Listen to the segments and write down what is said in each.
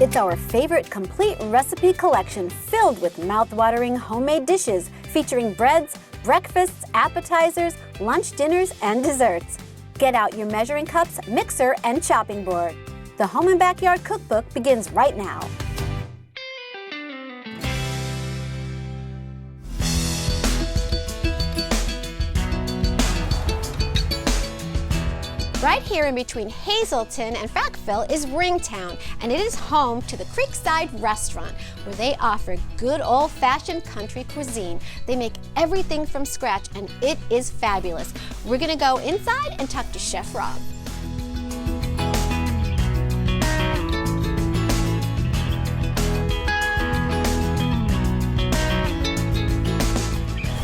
It's our favorite complete recipe collection filled with mouth-watering homemade dishes featuring breads, breakfasts, appetizers, lunch dinners, and desserts. Get out your measuring cups, mixer, and chopping board. The Home and Backyard Cookbook begins right now. Right here in between Hazleton and Frackville is Ringtown, and it is home to the Creekside restaurant, where they offer good old-fashioned country cuisine. They make everything from scratch, and it is fabulous. We're gonna go inside and talk to Chef Rob.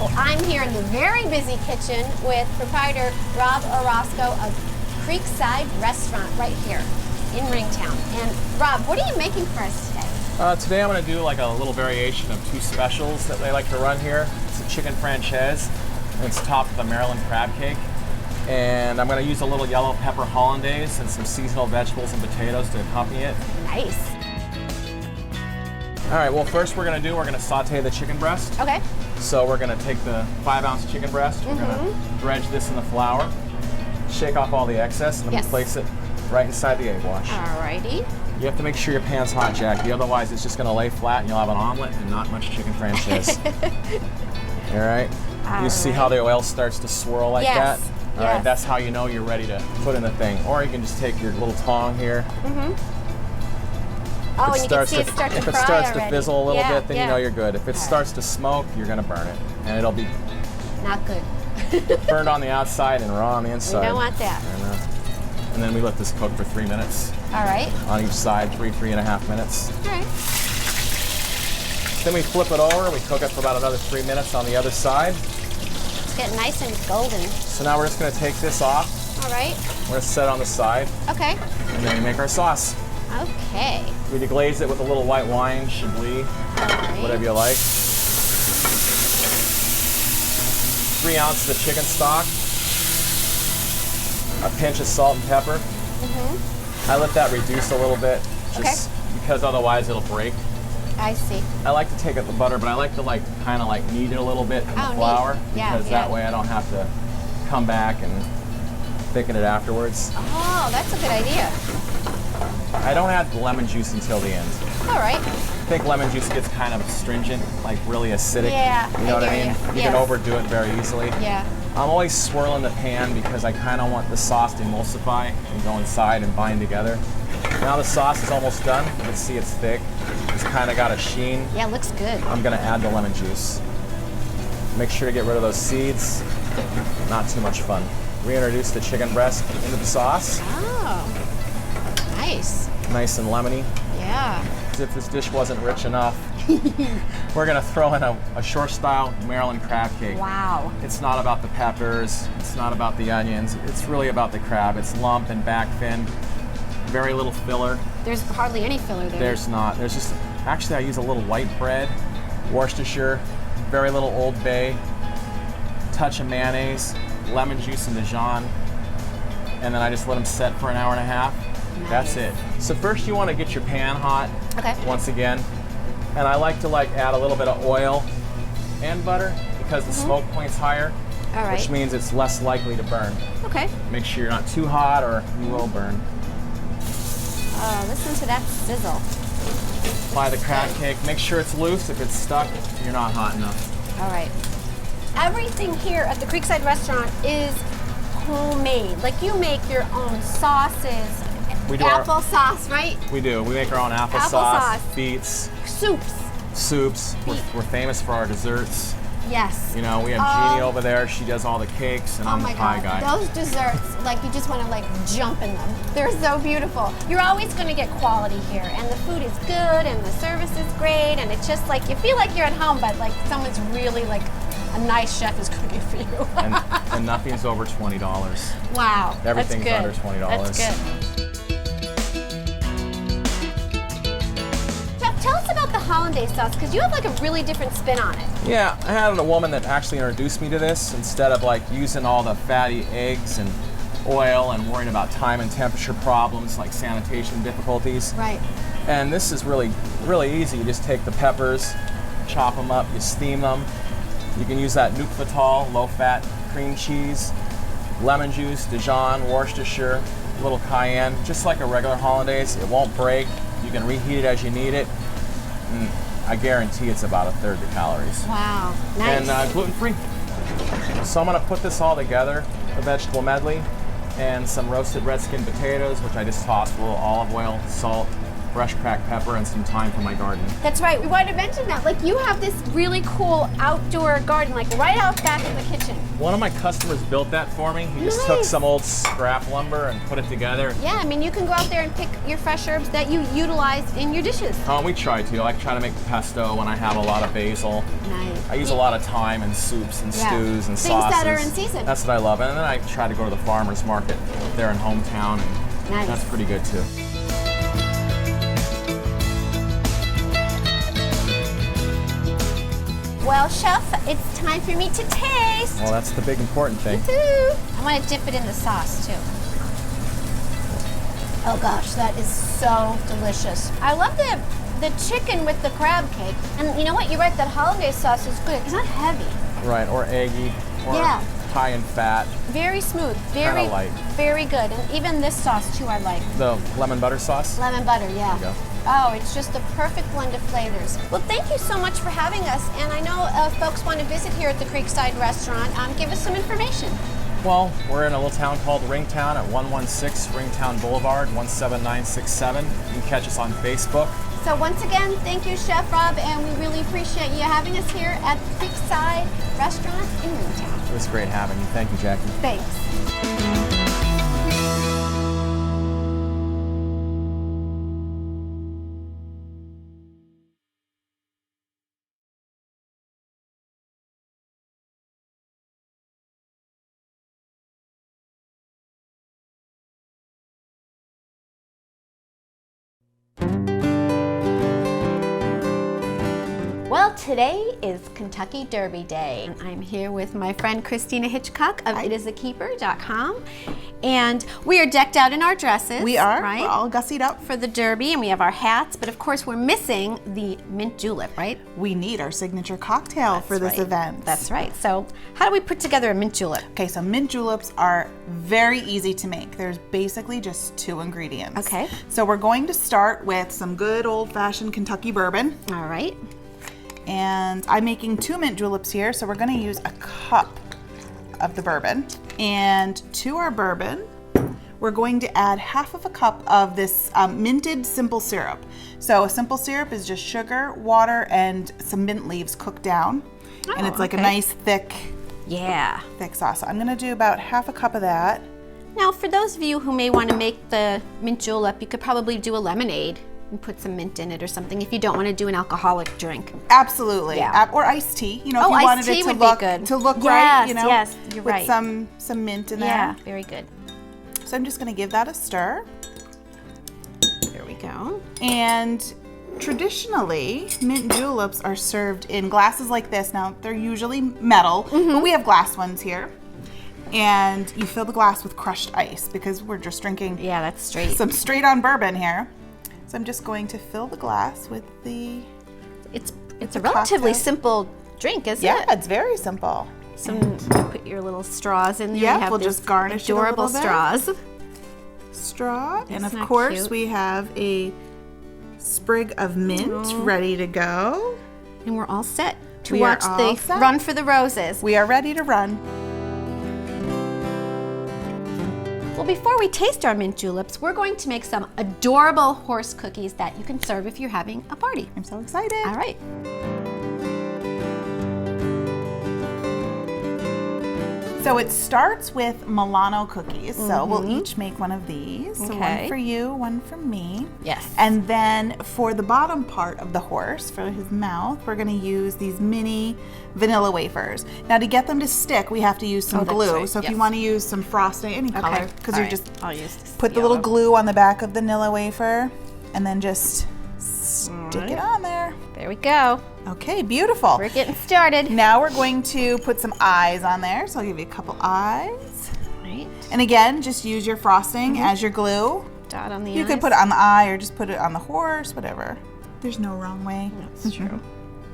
Well, I'm here in the very busy kitchen with proprietor Rob Orozco of Creekside restaurant right here in Ringtown. And Rob, what are you making for us today? Today I'm going to do like a little variation of two specials that they like to run here. It's a chicken franchise, and it's topped with a Maryland crab cake. And I'm going to use a little yellow pepper hollandaise and some seasonal vegetables and potatoes to accompany it. Nice. All right, well first we're going to saute the chicken breast. Okay. So we're going to take the 5-ounce chicken breast, we're going to dredge this in the flour, shake off all the excess, and then place it right inside the egg wash. Alrighty. You have to make sure your pan's hot, Jackie, otherwise it's just going to lay flat and you'll have an omelet and not much chicken franchise. All right? You see how the oil starts to swirl like that? All right, that's how you know you're ready to put in the thing. Or you can just take your little tong here. Oh, and you can see it start to fry. If it starts already. to fizzle a little bit, then you know you're good. If it starts to smoke, you're going to burn it. And it'll be not good. burned on the outside and raw on the inside. We don't want that. And then we let this cook for 3 minutes. All right. On each side, 3.5 minutes. All right. Then we flip it over, we cook it for about another 3 minutes on the other side. It's getting nice and golden. So now we're just going to take this off. All right. We're going to set it on the side. Okay. And then we make our sauce. Okay. We deglaze it with a little white wine, Chablis, whatever you like. 3 ounces of chicken stock. A pinch of salt and pepper. I let that reduce a little bit, just because otherwise it'll break. I see. I like to take out the butter, but I like to kind of knead it a little bit in the flour, because that way I don't have to come back and thicken it afterwards. Oh, that's a good idea. I don't add the lemon juice until the end. All right. I think lemon juice gets kind of astringent, like really acidic. Yeah, you know what I mean? You can overdo it very easily. Yeah. I'm always swirling the pan because I kind of want the sauce to emulsify and go inside and bind together. Now the sauce is almost done. You can see it's thick. It's kind of got a sheen. Yeah, it looks good. I'm going to add the lemon juice. Make sure to get rid of those seeds. Not too much fun. Reintroduce the chicken breast into the sauce. Oh, nice. Nice and lemony. Yeah. As if this dish wasn't rich enough, we're going to throw in a short-style Maryland crab cake. Wow. It's not about the peppers. It's not about the onions. It's really about the crab. It's lump and back fin. Very little filler. There's hardly any filler there. There's not. There's just, actually I use a little white bread, Worcestershire, very little Old Bay, touch of mayonnaise, lemon juice and Dijon, and then I just let them set for an hour and a half. Nice. That's it. So first you want to get your pan hot, once again, and I like to add a little bit of oil and butter because the smoke point's higher, which means it's less likely to burn. Okay. Make sure you're not too hot or you will burn. Oh, listen to that sizzle. Apply the crab cake. Make sure it's loose. If it's stuck, you're not hot enough. All right. Everything here at the Creekside restaurant is homemade. Like you make your own sauces. We do applesauce, right? We do. We make our own applesauce, beets, soups. We're famous for our desserts. Yes. You know, we have Jeannie over there. She does all the cakes, and I'm the pie guy. Those desserts, you just want to jump in them. They're so beautiful. You're always going to get quality here, and the food is good, and the service is great, and it's just you feel like you're at home, but someone's really a nice chef is cooking for you. and nothing's over $20. Wow. Everything's that's good. under $20. That's good. Tell us about the hollandaise sauce, because you have a really different spin on it. Yeah, I had a woman that actually introduced me to this. Instead of using all the fatty eggs and oil and worrying about time and temperature problems like sanitation difficulties. Right. And this is really easy. You just take the peppers, chop them up, you steam them. You can use that nuke fatale, low-fat cream cheese, lemon juice, Dijon, Worcestershire, a little cayenne, just like a regular hollandaise. It won't break. You can reheat it as you need it. And I guarantee it's about 1/3 the calories. Wow, nice. And gluten-free. So I'm gonna put this all together, a vegetable medley, and some roasted red skin potatoes, which I just tossed with a little olive oil, salt, fresh cracked pepper, and some thyme from my garden. That's right, we wanted to mention that. Like, you have this really cool outdoor garden, like right out back in the kitchen. One of my customers built that for me. He just took some old scrap lumber and put it together. Yeah, I mean, you can go out there and pick your fresh herbs that you utilize in your dishes. We try to. I try to make pesto when I have a lot of basil. Nice. I use a lot of thyme in soups and stews and sauces. Things that are in season. That's what I love. And then I try to go to the farmer's market there in hometown, and that's pretty good too. Well, Chef, it's time for me to taste. Well, that's the big important thing. Woo-hoo. I want to dip it in the sauce too. Oh gosh, that is so delicious. I love the chicken with the crab cake. And you know what? You're right, that hollandaise sauce is good. It's not heavy. Right, or eggy, or high in fat. Very smooth, very light. Very good. And even this sauce too, I like. The lemon butter sauce? Lemon butter, yeah. There you go. Oh, it's just the perfect blend of flavors. Well, thank you so much for having us. And I know folks want to visit here at the Creekside restaurant. Give us some information. Well, we're in a little town called Ringtown at 116 Ringtown Boulevard, 17967. You can catch us on Facebook. So once again, thank you, Chef Rob, and we really appreciate you having us here at the Creekside restaurant in Ringtown. It was great having you. Thank you, Jackie. Thanks. Well, today is Kentucky Derby Day. I'm here with my friend Christina Hitchcock of itisakeeper.com. And we are decked out in our dresses. We are, right? We're all gussied up. For the Derby, and we have our hats, but of course we're missing the mint julep, right? We need our signature cocktail for this event. That's right. So how do we put together a mint julep? Okay, so mint juleps are very easy to make. There's basically just 2 ingredients. Okay. So we're going to start with some good old-fashioned Kentucky bourbon. All right. And I'm making 2 mint juleps here, so we're going to use a cup of the bourbon. And to our bourbon, we're going to add 1/2 cup of this minted simple syrup. So a simple syrup is just sugar, water, and some mint leaves cooked down. And it's like a nice thick sauce. So I'm going to do about 1/2 cup of that. Now, for those of you who may want to make the mint julep, you could probably do a lemonade and put some mint in it or something if you don't want to do an alcoholic drink. Absolutely. Yeah. Or iced tea. You know, if you wanted it to look right, you know, yes, you're with right. some mint in there. Yeah, very good. So I'm just going to give that a stir. There we go. And traditionally, mint juleps are served in glasses like this. Now, they're usually metal, but we have glass ones here. And you fill the glass with crushed ice because we're just drinking that's straight. some straight on bourbon here. So I'm just going to fill the glass with the It's a relatively simple drink, isn't it? Yeah, it's very simple. Put your little straws in there. Yeah, we'll just garnish it a little adorable bit. straws. Straw, and of Isn't that course cute? we have a sprig of mint ready to go. And we're all set to We are watch all the set. Run for the Roses. We are ready to run. Well, before we taste our mint juleps, we're going to make some adorable horse cookies that you can serve if you're having a party. I'm so excited. All right. So it starts with Milano cookies. So we'll each make one of these. So Okay. one for you, one for me. Yes. And then for the bottom part of the horse, for his mouth, we're going to use these mini vanilla wafers. Now to get them to stick, we have to use some that's glue. right, So if yes. you want to use some frosting, any color, because All you're right. just I'll use this put the yellow. little glue on the back of the vanilla wafer and then just stick it on there. There we go. Okay, beautiful. We're getting started. Now we're going to put some eyes on there. So I'll give you a couple eyes. Right. And again, just use your frosting as your glue. Dot on the You eyes. could put it on the eye or just put it on the horse, whatever. There's no wrong way. That's true.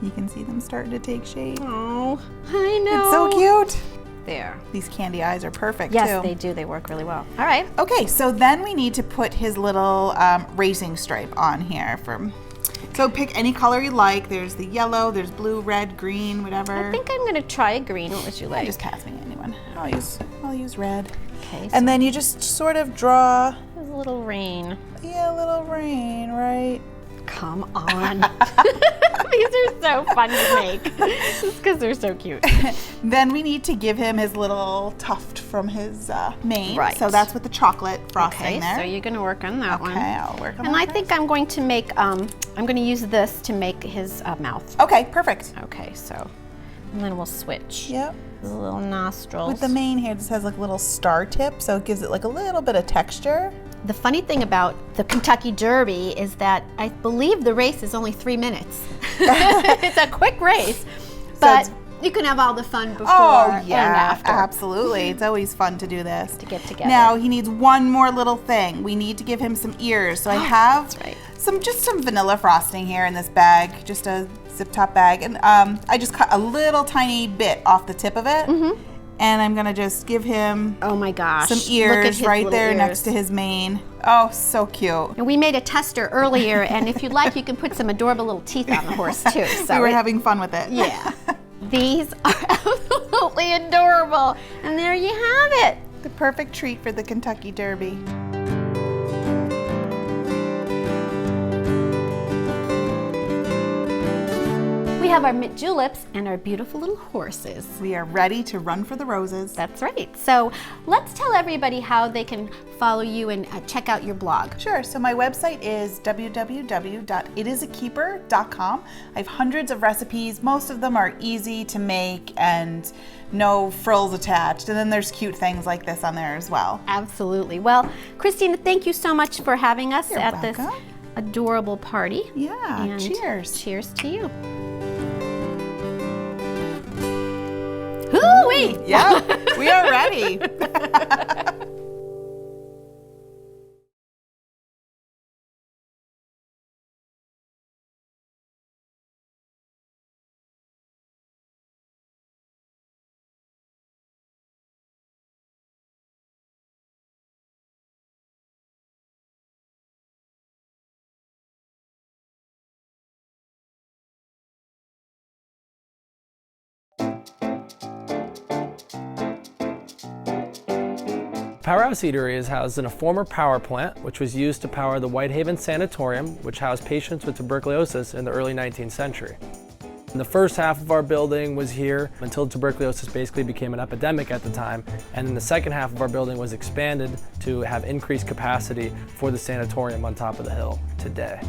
You can see them starting to take shape. Oh, I know. It's so cute. There. These candy eyes are perfect Yes, too. they do. They work really well. All right. Okay, so then we need to put his little racing stripe on here. So pick any color you like. There's the yellow, there's blue, red, green, whatever. I think I'm gonna try a green. What would you like? Just pass me anyone. I'll use red. Okay. And then you just sort of draw a little rain. a little rain, right? Come on. These are so fun to make. Just because they're so cute. Then we need to give him his little tuft from his mane. Right. So that's with the chocolate frosting Okay, there. so you're going to work on that one. Okay, I'll work on And that I think I'm going to make, I'm going to use this to make his mouth. Okay, perfect. Okay, so, and then we'll switch. Yep. The little nostrils. With the mane here, this has like a little star tip, so it gives it like a little bit of texture. The funny thing about the Kentucky Derby is that I believe the race is only 3 minutes. It's a quick race, but you can have all the fun before and after. Absolutely. It's always fun to do this. To get together. Now he needs one more little thing. We need to give him some ears. So I have that's right. some vanilla frosting here in this bag, just a zip top bag, and I just cut a little tiny bit off the tip of it. And I'm gonna just give him Oh my gosh. some Look at ears his right little there ears. next to his mane. Oh, so cute. And we made a tester earlier, and if you'd like, you can put some adorable little teeth on the horse too. So We were having fun with it. yeah. These are absolutely adorable. And there you have it. The perfect treat for the Kentucky Derby. We have our mint juleps and our beautiful little horses. We are ready to run for the roses. That's right. So let's tell everybody how they can follow you and check out your blog. Sure. So my website is www.itisakeeper.com. I have hundreds of recipes. Most of them are easy to make and no frills attached. And then there's cute things like this on there as well. Absolutely. Well, Christina, thank you so much for having us You're at welcome. this adorable party. Yeah. And Cheers. Cheers to you. Hoo-wee! Yeah, we are ready. Powerhouse Eatery is housed in a former power plant, which was used to power the Whitehaven Sanatorium, which housed patients with tuberculosis in the early 19th century. And the first half of our building was here until tuberculosis basically became an epidemic at the time, and then the second half of our building was expanded to have increased capacity for the sanatorium on top of the hill today.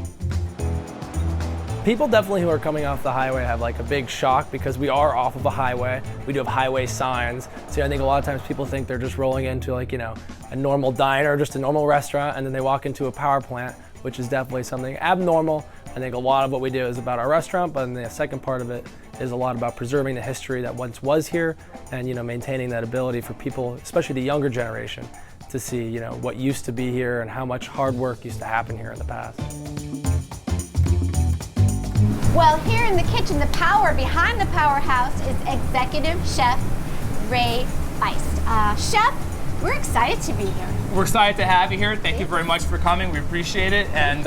People definitely who are coming off the highway have like a big shock because we are off of a highway. We do have highway signs. So I think a lot of times people think they're just rolling into like, you know, a normal diner, just a normal restaurant, and then they walk into a power plant, which is definitely something abnormal. I think a lot of what we do is about our restaurant, but then the second part of it is a lot about preserving the history that once was here and, you know, maintaining that ability for people, especially the younger generation, to see, you know, what used to be here and how much hard work used to happen here in the past. Well, here in the kitchen, the power behind the Powerhouse is Executive Chef Ray Feist. Chef, we're excited to be here. We're excited to have you here. Thank you very much for coming. We appreciate it, and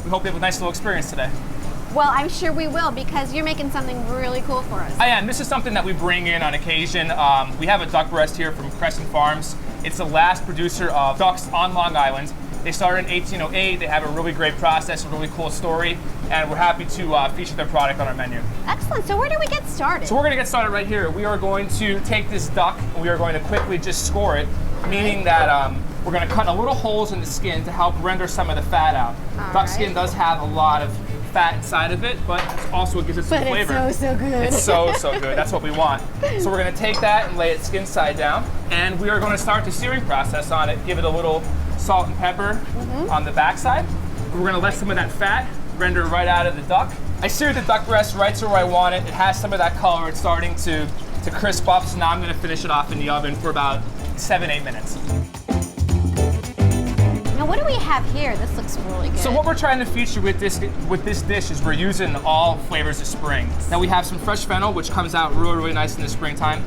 we hope you have a nice little experience today. Well, I'm sure we will because you're making something really cool for us. I am. This is something that we bring in on occasion. We have a duck breast here from Crescent Farms. It's the last producer of ducks on Long Island. They started in 1808. They have a really great process, a really cool story, and we're happy to feature their product on our menu. Excellent. So where do we get started? So we're going to get started right here. We are going to take this duck and we are going to quickly just score it, meaning that we're going to cut a little holes in the skin to help render some of the fat out. Duck skin does have a lot of fat inside of it, but it's also what gives it some flavor. But it's so good. It's so good. That's what we want. So we're going to take that and lay it skin side down, and we are going to start the searing process on it. Give it a little salt and pepper on the backside. We're going to let some of that fat render right out of the duck. I seared the duck breast right to where I want it. It has some of that color. It's starting to crisp up, so now I'm going to finish it off in the oven for about 7-8 minutes. Now what do we have here? This looks really good. So what we're trying to feature with this dish is we're using all flavors of spring. Now we have some fresh fennel, which comes out really, really nice in the springtime.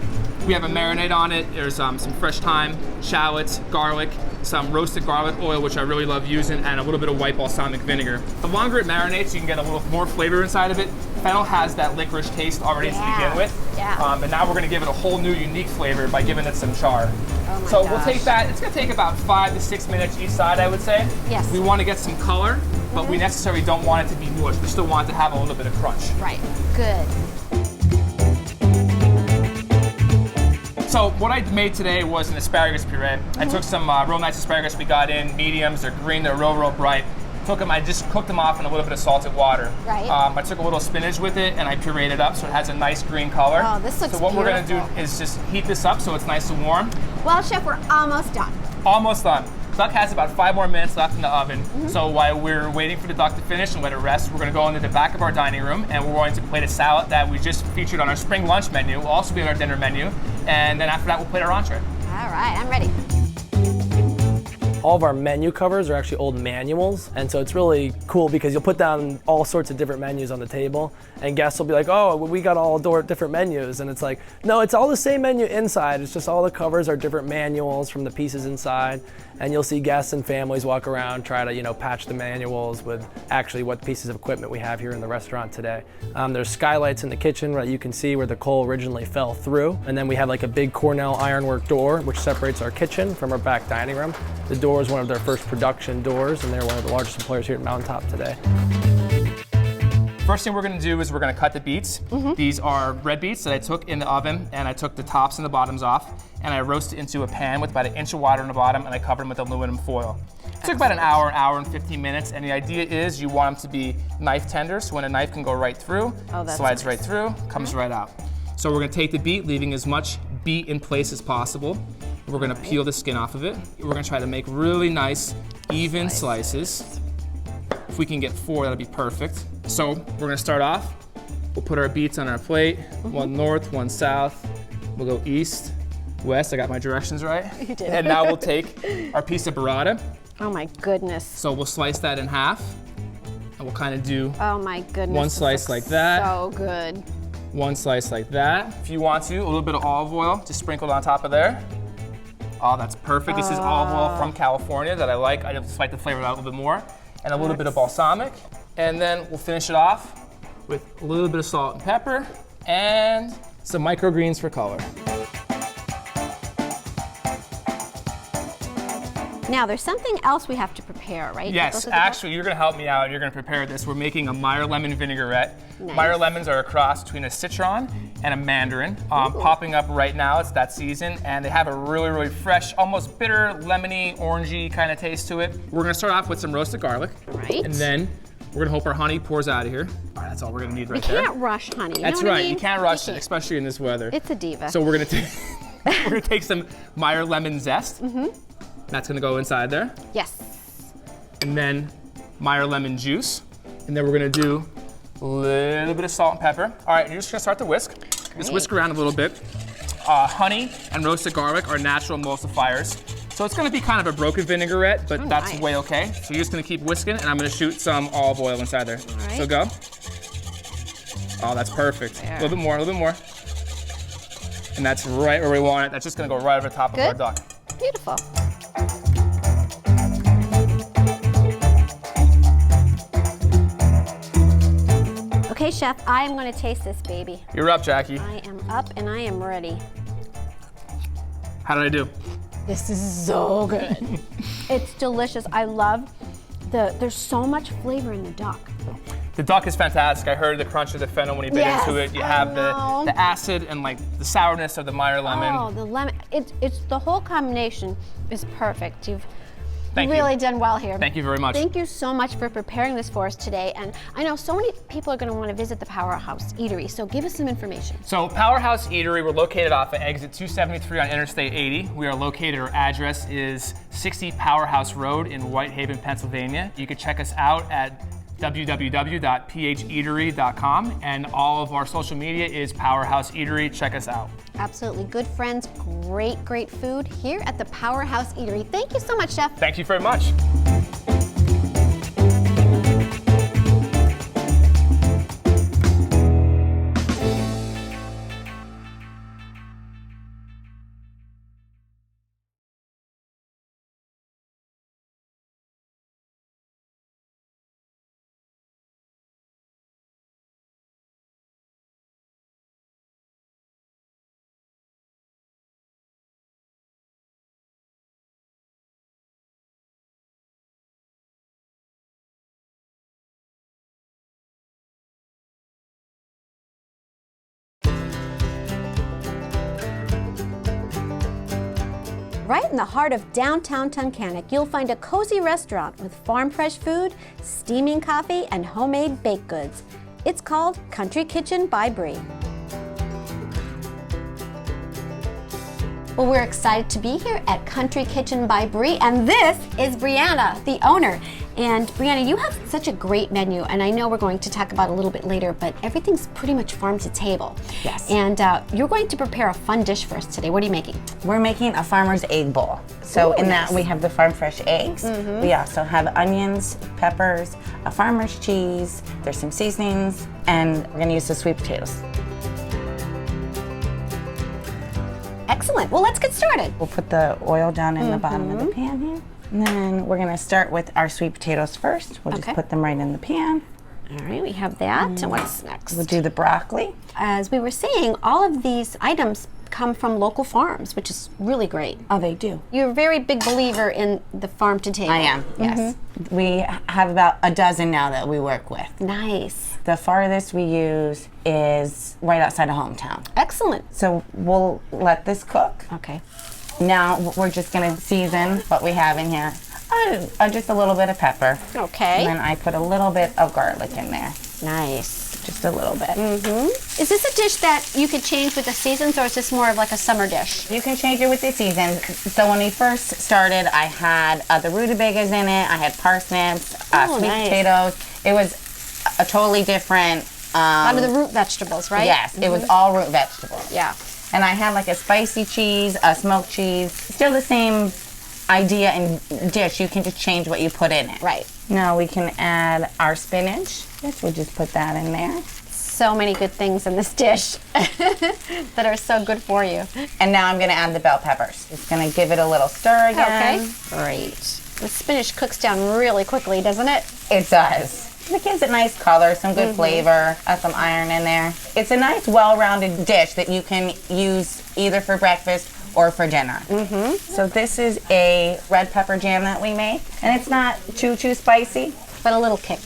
We have a marinade on it. There's some fresh thyme, shallots, garlic, some roasted garlic oil, which I really love using, and a little bit of white balsamic vinegar. The longer it marinates, you can get a little more flavor inside of it. Fennel has that licorice taste already to begin with. Yeah. And now we're gonna give it a whole new unique flavor by giving it some char. Oh my So gosh. we'll take that, it's gonna take about 5 to 6 minutes each side, I would say. Yes. We wanna get some color, but we necessarily don't want it to be mush. We still want it to have a little bit of crunch. Right, good. So what I made today was an asparagus puree. I took some real nice asparagus we got in, mediums, they're green, they're real bright. Took them, I just cooked them off in a little bit of salted water. Right. I took a little spinach with it and I pureed it up so it has a nice green color. Oh, this looks So what we're gonna do beautiful. is just heat this up so it's nice and warm. Well, Chef, we're almost done. Almost done. Duck has about 5 more minutes left in the oven. So while we're waiting for the duck to finish and let it rest, we're gonna go into the back of our dining room and we're going to plate a salad that we just featured on our spring lunch menu. Will also be on our dinner menu. And then after that, we'll plate our entree. All right, I'm ready. All of our menu covers are actually old manuals, and so it's really cool because you'll put down all sorts of different menus on the table, and guests will be like, oh, we got all different menus, and it's like, no, it's all the same menu inside, it's just all the covers are different manuals from the pieces inside, and you'll see guests and families walk around, try to, patch the manuals with actually what pieces of equipment we have here in the restaurant today. There's skylights in the kitchen where you can see where the coal originally fell through, and then we have like a big Cornell ironwork door which separates our kitchen from our back dining room. The door is one of their first production doors, and they're one of the largest employers here at Mountaintop today. First thing we're gonna do is we're gonna cut the beets. These are red beets that I took in the oven, and I took the tops and the bottoms off, and I roasted into a pan with about 1 inch of water in the bottom, and I covered them with aluminum foil. It took about an hour and 15 minutes, and the idea is you want them to be knife tender, so when a knife can go right through, slides right through, comes right out. So we're gonna take the beet, leaving as much beet in place as possible. We're gonna peel the skin off of it. We're gonna try to make really nice, even slices. If we can get 4, that'll be perfect. So we're gonna start off. We'll put our beets on our plate. One north, one south. We'll go east, west. I got my directions right. You did. And now we'll take our piece of burrata. Oh my goodness. So we'll slice that in half. And we'll kind of do Oh my goodness. one this slice looks like that. So good. One slice like that. If you want to, a little bit of olive oil just sprinkled on top of there. Oh, that's perfect. This is olive oil from California that I like. I just like to flavor it out a little bit more. And a little bit of balsamic. And then we'll finish it off with a little bit of salt and pepper and some microgreens for color. Now, there's something else we have to prepare, right? Yes, actually, you're gonna help me out. You're gonna prepare this. We're making a Meyer lemon vinaigrette. Nice. Meyer lemons are a cross between a citron and a mandarin. Popping up right now, it's that season, and they have a really, really fresh, almost bitter, lemony, orangey kind of taste to it. We're gonna start off with some roasted garlic. Right. And then we're gonna hope our honey pours out of here. All right, that's all we're gonna need right You there. can't rush honey. You That's know what right, I mean? you can't rush it, can't. especially in this weather. It's a diva. So we're gonna take we're gonna take some Meyer lemon zest. That's gonna go inside there. Yes. And then Meyer lemon juice. And then we're gonna do a little bit of salt and pepper. All right, you're just gonna start to whisk. Just whisk around a little bit. Honey and roasted garlic are natural emulsifiers. So it's gonna be kind of a broken vinaigrette, but that's nice. way okay. So you're just gonna keep whisking, and I'm gonna shoot some olive oil inside there. right. So go. Oh, that's perfect. A little bit more, a little bit more. And that's right where we want it. That's just gonna go right over the top of our Good. duck. Beautiful. Okay, Chef, I am going to taste this baby. You're up, Jackie. I am up and I am ready. How did I do? This is so good. It's delicious. I love there's so much flavor in the duck. The duck is fantastic. I heard the crunch of the fennel when you bit Yes, into it. You I have know. the acid and like the sourness of the Meyer lemon. Oh, the lemon. It's the whole combination is perfect. You've Thank really you. done well here. Thank you very much. Thank you so much for preparing this for us today. And I know so many people are going to want to visit the Powerhouse Eatery, so give us some information. So Powerhouse Eatery, we're located off of exit 273 on Interstate 80. We are located, our address is 60 Powerhouse Road in Whitehaven, Pennsylvania. You can check us out at www.pheatery.com, and all of our social media is Powerhouse Eatery. Check us out. Absolutely. Good friends, great food here at the Powerhouse Eatery. Thank you so much, Chef. Thank you very much. Right in the heart of downtown Tunkhannock, you'll find a cozy restaurant with farm fresh food, steaming coffee, and homemade baked goods. It's called Country Kitchen by Bree. Well, we're excited to be here at Country Kitchen by Bree, and this is Brianna, the owner. And Brianna, you have such a great menu, and I know we're going to talk about it a little bit later, but everything's pretty much farm to table. Yes. And you're going to prepare a fun dish for us today. What are you making? We're making a farmer's egg bowl. So Ooh, in nice. that we have the farm fresh eggs. We also have onions, peppers, a farmer's cheese, there's some seasonings, and we're gonna use the sweet potatoes. Excellent. Well, let's get started. We'll put the oil down in the bottom of the pan here. And then we're gonna start with our sweet potatoes first. We'll Okay. just put them right in the pan. All right, we have that. And what's next? We'll do the broccoli. As we were saying, all of these items come from local farms, which is really great. Oh, they do. You're a very big believer in the farm to table. I am, yes. We have about a dozen now that we work with. Nice. The farthest we use is right outside of hometown. Excellent. So we'll let this cook. Okay. Now we're just gonna season what we have in here. Just a little bit of pepper. Okay. And then I put a little bit of garlic in there. Nice. Just a little bit. Is this a dish that you could change with the seasons, or is this more of like a summer dish? You can change it with the seasons. So when we first started, I had the rutabagas in it. I had parsnips, sweet nice. potatoes. It was a totally different. A lot of the root vegetables, right? Yes, it was all root vegetables. Yeah. And I had like a spicy cheese, a smoked cheese. Still the same idea and dish. You can just change what you put in it. Right. Now we can add our spinach. Yes, we'll just put that in there. So many good things in this dish that are so good for you. And now I'm gonna add the bell peppers. Just gonna give it a little stir again. Okay. Great. The spinach cooks down really quickly, doesn't it? It does. It gives it nice color, some good flavor, some iron in there. It's a nice, well-rounded dish that you can use either for breakfast or for dinner. So this is a red pepper jam that we make, and it's not too spicy. But a little kick.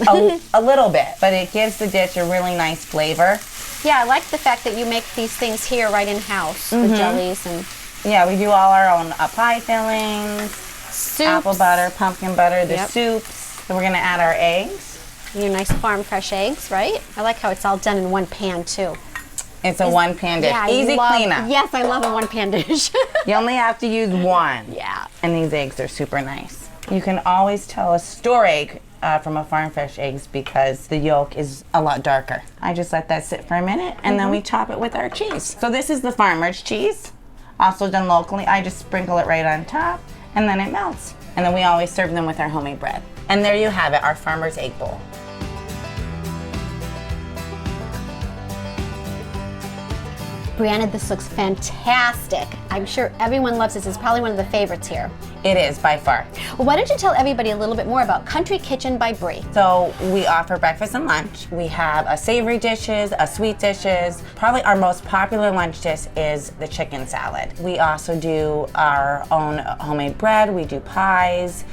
A little bit, but it gives the dish a really nice flavor. Yeah, I like the fact that you make these things here right in-house with jellies and Yeah, we do all our own pie fillings, soups. apple butter, pumpkin butter, the Yep. soups. So we're gonna add our eggs. Your nice farm fresh eggs, right? I like how it's all done in one pan too. It's a one-pan dish, Yeah, easy cleanup. Yes, I love a one-pan dish. You only have to use one. Yeah. And these eggs are super nice. You can always tell a store egg from a farm fresh eggs because the yolk is a lot darker. I just let that sit for a minute and then we chop it with our cheese. So this is the farmer's cheese, also done locally. I just sprinkle it right on top and then it melts. And then we always serve them with our homemade bread. And there you have it, our farmer's egg bowl. Brianna, this looks fantastic. I'm sure everyone loves this. It's probably one of the favorites here. It is, by far. Well, why don't you tell everybody a little bit more about Country Kitchen by Bree? So we offer breakfast and lunch. We have a savory dishes, a sweet dishes. Probably our most popular lunch dish is the chicken salad. We also do our own homemade bread. We do pies,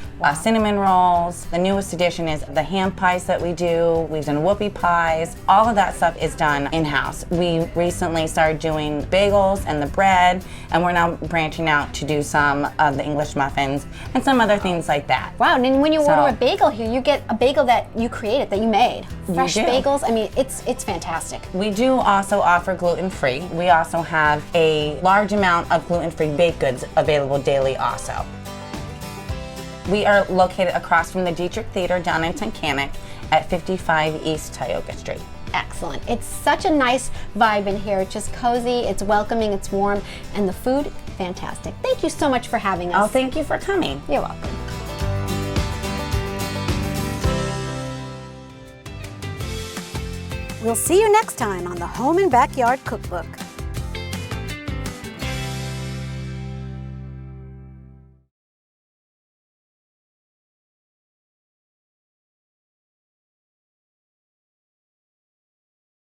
cinnamon rolls. The newest addition is the ham pies that we do. We've done whoopie pies. All of that stuff is done in-house. We recently started doing bagels and the bread, and we're now branching out to do some of the English muffins and some other things like that. Wow, and then when you So- order a bagel here, you get a bagel that you created, that you made. Fresh do. bagels, I mean, it's fantastic. We do also offer gluten-free. We also have a large amount of gluten-free baked goods available daily also. We are located across from the Dietrich Theater down in Tunkhannock at 55 East Tioga Street. Excellent. It's such a nice vibe in here. It's just cozy, it's welcoming, it's warm, and the food, fantastic. Thank you so much for having us. Oh, thank you for coming. You're welcome. We'll see you next time on the Home and Backyard Cookbook.